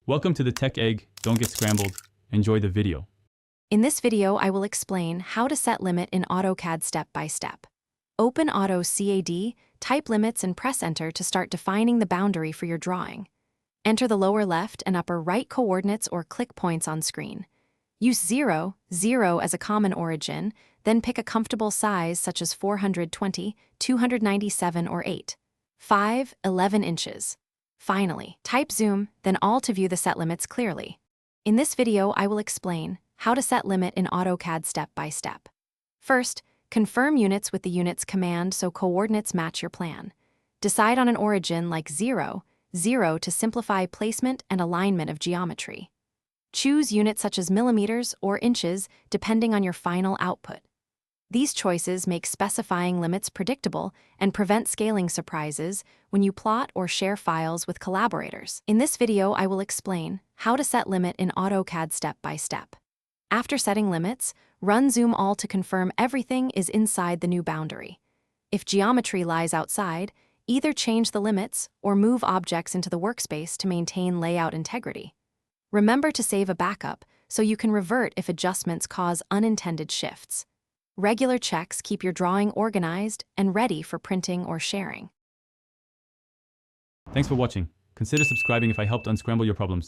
Welcome to the Tech Egg. Don't get scrambled. Enjoy the video. In this video, I will explain how to set limit in Autocad step by step. Open AutoCAD, type limits and press enter to start defining the boundary for your drawing. Enter the lower left and upper right coordinates or click points on screen. Use 0, 0 as a common origin, then pick a comfortable size such as 420, 297 or 8. 5, 11 inches. Finally, type zoom, then all to view the set limits clearly. In this video, I will explain how to set limit in Autocad step by step. First, confirm units with the units command so coordinates match your plan. Decide on an origin like 0, 0 to simplify placement and alignment of geometry. Choose units such as millimeters or inches depending on your final output. These choices make specifying limits predictable and prevent scaling surprises when you plot or share files with collaborators. In this video, I will explain how to set limit in Autocad step by step. After setting limits, run zoom all to confirm everything is inside the new boundary. If geometry lies outside, either change the limits or move objects into the workspace to maintain layout integrity. Remember to save a backup so you can revert if adjustments cause unintended shifts. Regular checks keep your drawing organized and ready for printing or sharing. Thanks for watching. Consider subscribing if I helped unscramble your problems.